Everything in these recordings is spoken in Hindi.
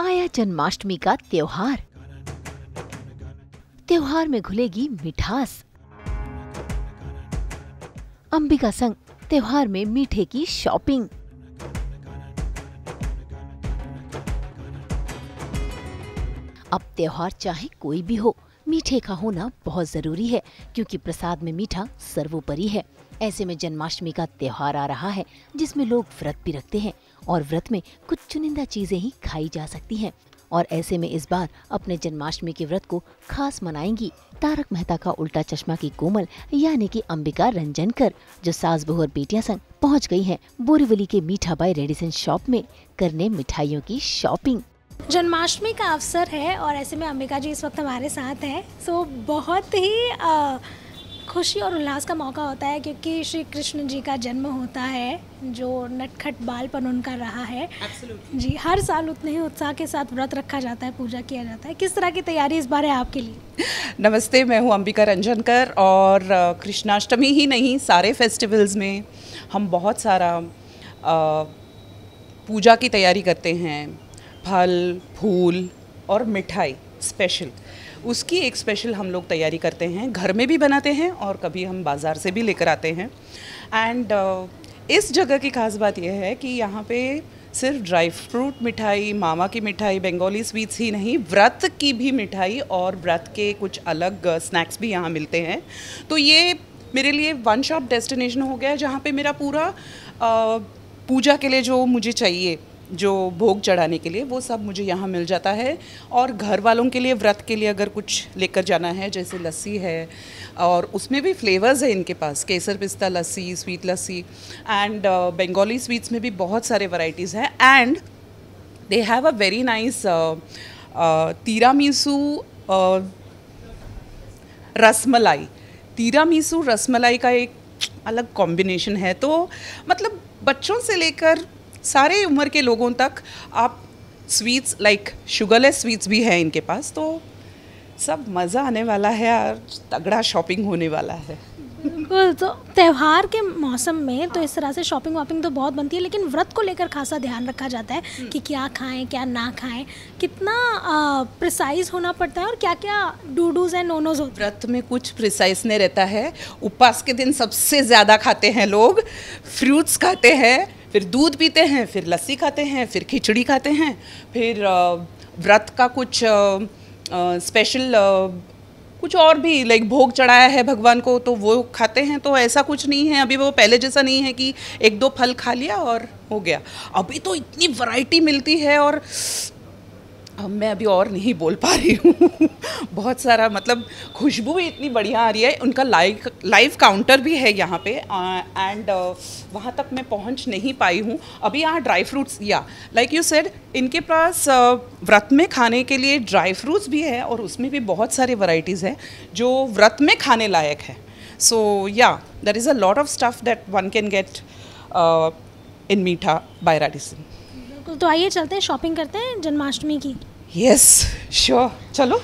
आया जन्माष्टमी का त्योहार। त्योहार में घुलेगी मिठास। अंबिका संग त्योहार में मीठे की शॉपिंग। अब त्योहार चाहे कोई भी हो, मीठे का होना बहुत जरूरी है, क्योंकि प्रसाद में मीठा सर्वोपरि है। ऐसे में जन्माष्टमी का त्योहार आ रहा है, जिसमें लोग व्रत भी रखते हैं और व्रत में कुछ चुनिंदा चीजें ही खाई जा सकती हैं। और ऐसे में इस बार अपने जन्माष्टमी के व्रत को खास मनाएंगी तारक मेहता का उल्टा चश्मा की कोमल यानी कि अंबिका रंजनकर, जो सास बहू और बेटियां संग पहुंच गई हैं बोरीवली के मीठा बाई रेडिसन शॉप में करने मिठाइयों की शॉपिंग। जन्माष्टमी का अवसर है और ऐसे में अंबिका जी इस वक्त हमारे साथ हैं। सो बहुत ही खुशी और उल्लास का मौका होता है, क्योंकि श्री कृष्ण जी का जन्म होता है, जो नटखट बालपन उनका रहा है। जी, हर साल उतने ही उत्साह के साथ व्रत रखा जाता है, पूजा किया जाता है। किस तरह की तैयारी इस बार है आपके लिए? नमस्ते, मैं हूँ अंबिका रंजनकर और कृष्णाष्टमी ही नहीं, सारे फेस्टिवल्स में हम बहुत सारा पूजा की तैयारी करते हैं। फल, फूल और मिठाई स्पेशल, उसकी एक स्पेशल हम लोग तैयारी करते हैं। घर में भी बनाते हैं और कभी हम बाज़ार से भी लेकर आते हैं। एंड इस जगह की खास बात यह है कि यहाँ पे सिर्फ ड्राई फ्रूट मिठाई, मावा की मिठाई, बंगाली स्वीट्स ही नहीं, व्रत की भी मिठाई और व्रत के कुछ अलग स्नैक्स भी यहाँ मिलते हैं। तो ये मेरे लिए वन शॉप डेस्टिनेशन हो गया, जहाँ पे मेरा पूरा पूजा के लिए जो मुझे चाहिए, जो भोग चढ़ाने के लिए, वो सब मुझे यहाँ मिल जाता है। और घर वालों के लिए, व्रत के लिए अगर कुछ लेकर जाना है, जैसे लस्सी है और उसमें भी फ्लेवर्स है इनके पास, केसर पिस्ता lassi, sweet lassi and Bengali sweets में भी बहुत सारे वैरायटीज़ हैं। And they have a very nice tiramisu rasmalai. Tiramisu rasmalai का एक अलग कॉम्बिनेशन है। तो मतलब बच्चों से लेकर सारे उम्र के लोगों तक आप स्वीट्स लाइक शुगरलेस स्वीट्स भी हैं इनके पास। तो सब मज़ा आने वाला है और तगड़ा शॉपिंग होने वाला है। बिल्कुल। तो त्यौहार के मौसम में तो इस तरह से शॉपिंग वॉपिंग तो बहुत बनती है, लेकिन व्रत को लेकर खासा ध्यान रखा जाता है कि क्या खाएं क्या ना खाएं, कितना प्रिसाइज होना पड़ता है और क्या क्या डूडूज एंड नोनोज होते हैं। व्रत में कुछ प्रिसाइज नहीं रहता है। उपवास के दिन सबसे ज़्यादा खाते हैं लोग, फ्रूट्स खाते हैं, फिर दूध पीते हैं, फिर लस्सी खाते हैं, फिर खिचड़ी खाते हैं, फिर व्रत का कुछ स्पेशल कुछ और भी लाइक भोग चढ़ाया है भगवान को तो वो खाते हैं। तो ऐसा कुछ नहीं है अभी, वो पहले जैसा नहीं है कि एक दो फल खा लिया और हो गया। अभी तो इतनी वैरायटी मिलती है और मैं अभी और नहीं बोल पा रही हूँ। बहुत सारा, मतलब खुशबू भी इतनी बढ़िया आ रही है। उनका लाइव काउंटर भी है यहाँ पे एंड वहाँ तक मैं पहुँच नहीं पाई हूँ अभी। यहाँ ड्राई फ्रूट्स, या लाइक यू सेड, इनके पास व्रत में खाने के लिए ड्राई फ्रूट्स भी है और उसमें भी बहुत सारी वैरायटीज़ है जो व्रत में खाने लायक है। So yeah there is a lot of stuff that one can get in Meetha by Radisson. बिल्कुल। तो आइए चलते हैं, शॉपिंग करते हैं जन्माष्टमी की। यस श्योर, चलो।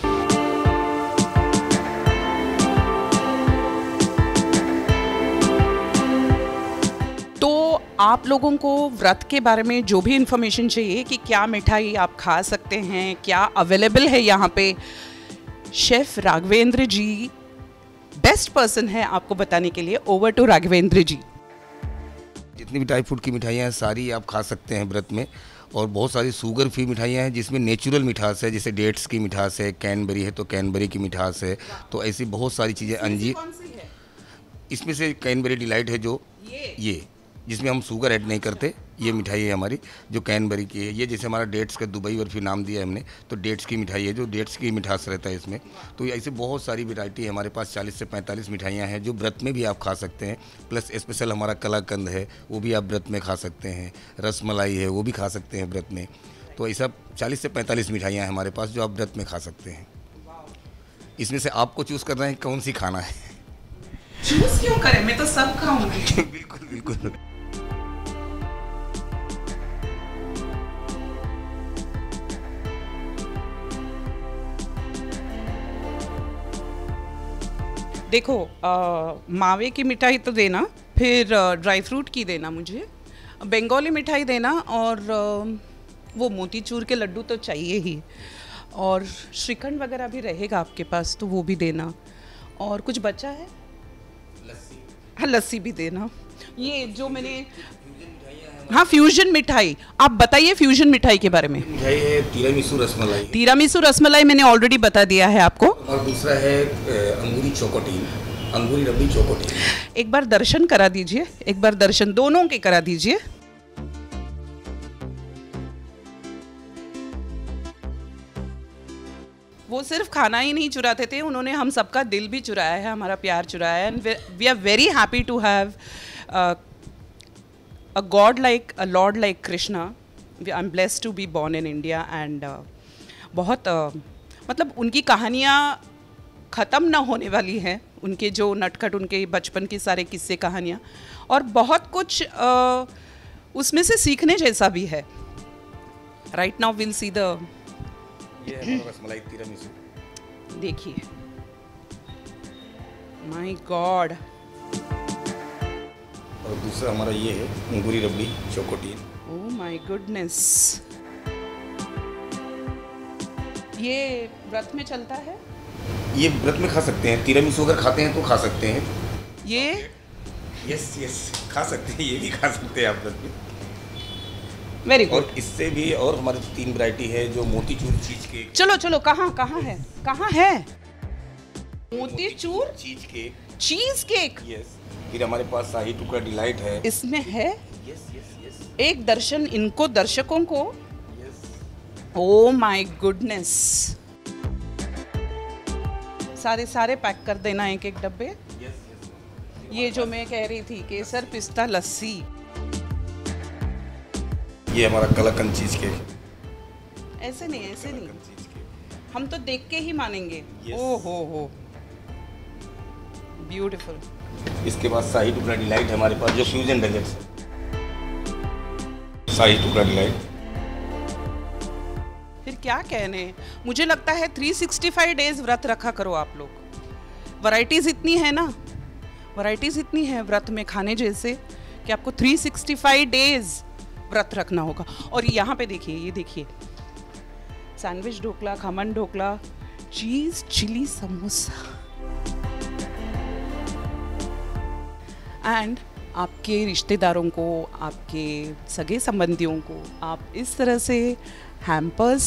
तो आप लोगों को व्रत के बारे में जो भी इंफॉर्मेशन चाहिए कि क्या मिठाई आप खा सकते हैं, क्या अवेलेबल है यहाँ पे, शेफ राघवेंद्र जी बेस्ट पर्सन है आपको बताने के लिए। ओवर टू राघवेंद्र जी। जितनी भी ड्राई फ्रूट की मिठाइयाँ हैं सारी आप खा सकते हैं व्रत में। और बहुत सारी शुगर फ्री मिठाइयाँ हैं जिसमें नेचुरल मिठास है, जैसे डेट्स की मिठास है, कैनबरी है तो कैनबरी की मिठास है। तो ऐसी बहुत सारी चीज़ें, अंजीर, इसमें से कैनबरी डिलाइट है जो ये जिसमें हम शुगर ऐड नहीं करते, ये मिठाई है हमारी जो कैनबरी की है। ये जैसे हमारा डेट्स का दुबई और फिर नाम दिया हमने, तो डेट्स की मिठाई है जो डेट्स की मिठास रहता है इसमें। तो ऐसे बहुत सारी वैरायटी है हमारे पास, 40 से 45 मिठाइयाँ हैं जो व्रत में भी आप खा सकते हैं। प्लस स्पेशल हमारा कलाकंद है, वो भी आप व्रत में खा सकते हैं। रसमलाई है, वो भी खा सकते हैं व्रत में। तो ऐसा 40 से 45 मिठाइयाँ हैं हमारे पास जो आप व्रत में खा सकते हैं। इसमें से आपको चूज़ करना है कौन सी खाना है। चूज़ क्यों करें, मैं तो सब खाऊंगी। बिल्कुल बिल्कुल। देखो, मावे की मिठाई तो देना, फिर ड्राई फ्रूट की देना, मुझे बंगाली मिठाई देना और वो मोतीचूर के लड्डू तो चाहिए ही, और श्रीखंड वगैरह भी रहेगा आपके पास तो वो भी देना। और कुछ बचा है? लस्सी। हाँ, लस्सी भी देना। ये जो मैंने, हाँ, फ्यूजन मिठाई, आप बताइए फ्यूजन मिठाई के बारे में। मिठाई है तीरामिसू रसमलाई। तीरामिसू रसमलाई मैंने ऑलरेडी बता दिया है आपको। और दूसरा है अंगूरी चोकोटीन, अंगूरी रबड़ी चोकोटीन। एक बार दर्शन करा दीजिए, एक बार दर्शन दोनों के करा दीजिए। वो सिर्फ खाना ही नहीं चुराते थे, उन्होंने हम सबका दिल भी चुराया है, हमारा प्यार चुराया है। And we are very happy to have a god like, a lord like Krishna. I'm blessed to be born in India and बहुत मतलब उनकी कहानियाँ ख़त्म ना होने वाली हैं, उनके जो नटखट, उनके बचपन की सारे किस्से कहानियाँ, और बहुत कुछ उसमें से सीखने जैसा भी है। Right now will see the, ये हमारा रसमलाई तीरामिसू, देखिए, माय गॉड। और दूसरा हमारा ये है अंगूरी रबड़ी चोकोटीन। ओह माय गुडनेस, ये व्रत में चलता है? ये व्रत में खा सकते हैं, तीरामिसू अगर खाते हैं तो खा सकते हैं। ये यस खा सकते हैं, ये भी खा सकते हैं आप व्रत में। Very good. और इससे भी और हमारे 3 वैरायटी है, जो मोतीचूर चीज केक। चलो कहाँ है, कहाँ है motichoor cheese cake? Cheese cake. Yes. फिर हमारे पास शाही टुकड़ा डिलाइट है, इसमें है। यस। एक दर्शन इनको, दर्शकों को। यस। ओह माय गुडनेस, सारे पैक कर देना, एक एक डब्बे। यस। ये जो मैं कह रही थी, केसर पिस्ता लस्सी। ये हमारा कलाकंद चीज केक। ऐसे नहीं, चीज केक हम तो देख के ही मानेंगे। Yes. ओ हो ब्यूटीफुल। इसके बाद शाही टुकड़ा डिलाइट है हमारे पास, जो फ्यूजन डेजर्ट्स है। शाही टुकड़ा डिलाइट। फिर क्या कहने, मुझे लगता है 365 डेज व्रत रखा करो आप लोग। वैरायटीज इतनी है ना, वैरायटीज इतनी है व्रत में खाने जैसे, कि आपको 365 डेज व्रत रखना होगा। और यहाँ पे देखिए, ये देखिए, सैंडविच ढोकला, खमन ढोकला, चीज चिली समोसा। एंड आपके रिश्तेदारों को, आपके सगे संबंधियों को आप इस तरह से हैम्पर्स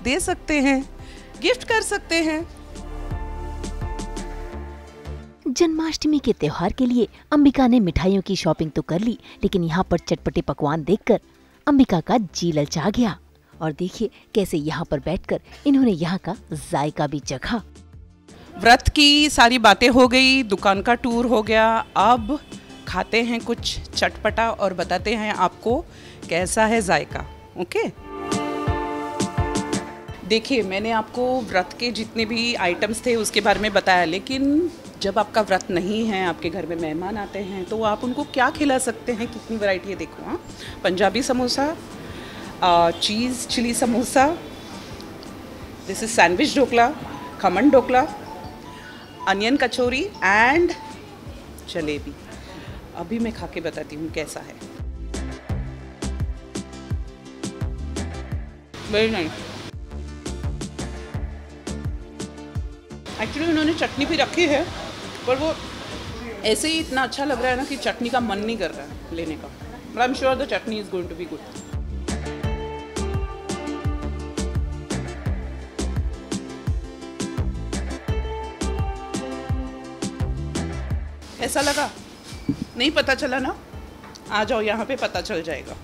दे सकते हैं, गिफ्ट कर सकते हैं। जन्माष्टमी के त्योहार के लिए अंबिका ने मिठाइयों की शॉपिंग तो कर ली, लेकिन यहाँ पर चटपटे पकवान देखकर अंबिका का जी ललचा गया। और देखिए कैसे यहाँ पर बैठकर इन्होंने यहाँ का जायका भी चखा। व्रत की सारी बातें हो गई, दुकान का टूर हो गया, अब खाते हैं कुछ चटपटा और बताते हैं आपको कैसा है जायका। ओके, देखिए, मैंने आपको व्रत के जितने भी आइटम्स थे उसके बारे में बताया, लेकिन जब आपका व्रत नहीं है, आपके घर में मेहमान आते हैं, तो आप उनको क्या खिला सकते हैं, कितनी वैरायटी है देखो। हाँ, Punjabi samosa, cheese chilli samosa, this is sandwich dhokla, khaman dhokla, onion kachori and jalebi. अभी मैं खा के बताती हूँ कैसा है। Very nice. एक्चुअली उन्होंने चटनी भी रखी है, पर वो ऐसे ही इतना अच्छा लग रहा है ना कि चटनी का मन नहीं कर रहा है लेने का। But I am sure the chutney is going to be good. ऐसा लगा? नहीं पता चला ना? आ जाओ, यहाँ पे पता चल जाएगा।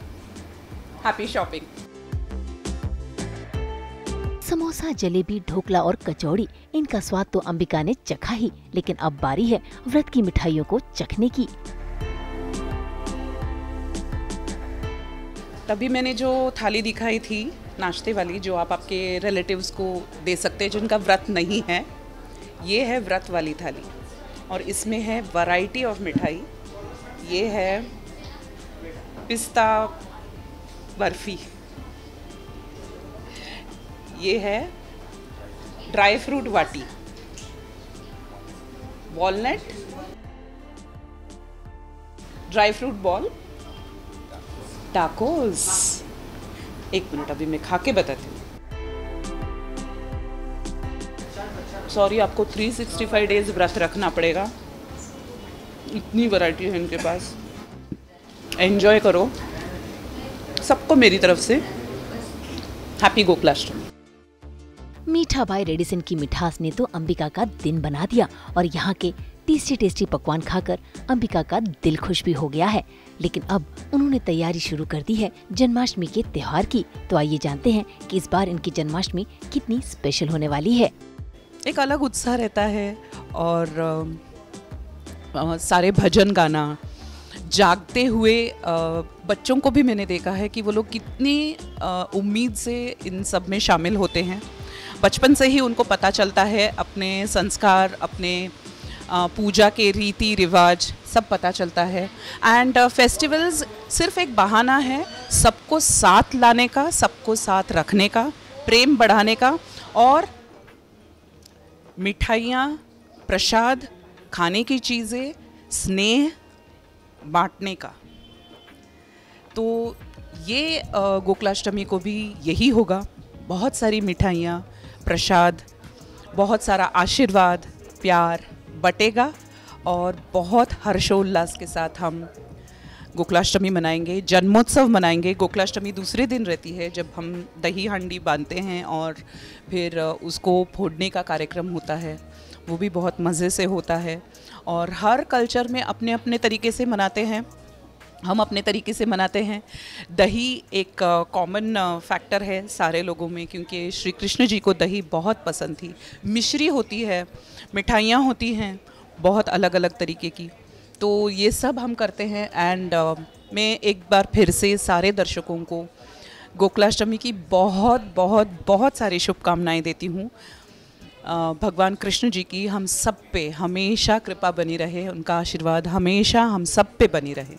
Happy shopping. समोसा, जलेबी, ढोकला और कचौड़ी, इनका स्वाद तो अंबिका ने चखा ही, लेकिन अब बारी है व्रत की मिठाइयों को चखने की। तभी मैंने जो थाली दिखाई थी नाश्ते वाली, जो आप आपके रिलेटिव्स को दे सकते हैं जिनका व्रत नहीं है, ये है व्रत वाली थाली। और इसमें है वैरायटी ऑफ मिठाई। ये है पिस्ता बर्फी, ये है ड्राई फ्रूट वाटी, walnut, dry fruit ball, tacos, एक मिनट, अभी मैं खा के बताती हूँ। सॉरी, आपको 365 डेज व्रत रखना पड़ेगा, इतनी वैरायटी है इनके पास। एंजॉय करो, सबको मेरी तरफ से हैप्पी गोकुलाष्टमी। मीठा बाई रेडिसन की मिठास ने तो अंबिका का दिन बना दिया और यहाँ के टेस्टी टेस्टी पकवान खाकर अंबिका का दिल खुश भी हो गया है। लेकिन अब उन्होंने तैयारी शुरू कर दी है जन्माष्टमी के त्योहार की। तो आइए जानते हैं कि इस बार इनकी जन्माष्टमी कितनी स्पेशल होने वाली है। एक अलग उत्साह रहता है और सारे भजन गाना, जागते हुए बच्चों को भी मैंने देखा है कि वो लोग कितनी उम्मीद से इन सब में शामिल होते हैं। बचपन से ही उनको पता चलता है, अपने संस्कार, अपने पूजा के रीति रिवाज सब पता चलता है। एंड फेस्टिवल्स सिर्फ एक बहाना है सबको साथ लाने का, सबको साथ रखने का, प्रेम बढ़ाने का और मिठाइयाँ, प्रसाद, खाने की चीज़ें, स्नेह बांटने का। तो ये गोकुलाष्टमी को भी यही होगा। बहुत सारी मिठाइयाँ, प्रसाद, बहुत सारा आशीर्वाद, प्यार बटेगा और बहुत हर्षोल्लास के साथ हम गोकुलाष्टमी मनाएंगे, जन्मोत्सव मनाएंगे। गोकुलाष्टमी दूसरे दिन रहती है जब हम दही हांडी बांधते हैं और फिर उसको फोड़ने का कार्यक्रम होता है, वो भी बहुत मज़े से होता है। और हर कल्चर में अपने अपने तरीके से मनाते हैं, हम अपने तरीके से मनाते हैं। दही एक कॉमन फैक्टर है सारे लोगों में, क्योंकि श्री कृष्ण जी को दही बहुत पसंद थी। मिश्री होती है, मिठाइयाँ होती हैं बहुत अलग अलग तरीके की, तो ये सब हम करते हैं। एंड मैं एक बार फिर से सारे दर्शकों को गोकुलाष्टमी की बहुत बहुत बहुत सारी शुभकामनाएं देती हूँ। भगवान कृष्ण जी की हम सब पे हमेशा कृपा बनी रहे, उनका आशीर्वाद हमेशा हम सब पे बनी रहे।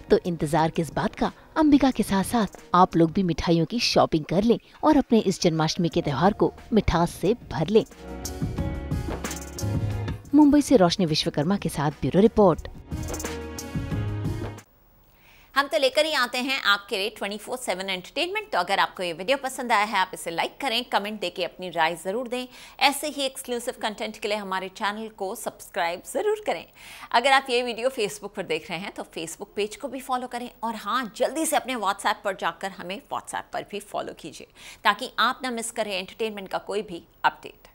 तो इंतजार किस बात का, अंबिका के साथ साथ आप लोग भी मिठाइयों की शॉपिंग कर लें और अपने इस जन्माष्टमी के त्योहार को मिठास से भर लें। मुंबई से रोशनी विश्वकर्मा के साथ ब्यूरो रिपोर्ट। हम तो लेकर ही आते हैं आपके लिए 24/7 एंटरटेनमेंट। तो अगर आपको ये वीडियो पसंद आया है, आप इसे लाइक करें, कमेंट देके अपनी राय ज़रूर दें। ऐसे ही एक्सक्लूसिव कंटेंट के लिए हमारे चैनल को सब्सक्राइब ज़रूर करें। अगर आप ये वीडियो फेसबुक पर देख रहे हैं तो फेसबुक पेज को भी फॉलो करें और हाँ, जल्दी से अपने व्हाट्सएप पर जाकर हमें व्हाट्सएप पर भी फॉलो कीजिए ताकि आप ना मिस करें एंटरटेनमेंट का कोई भी अपडेट।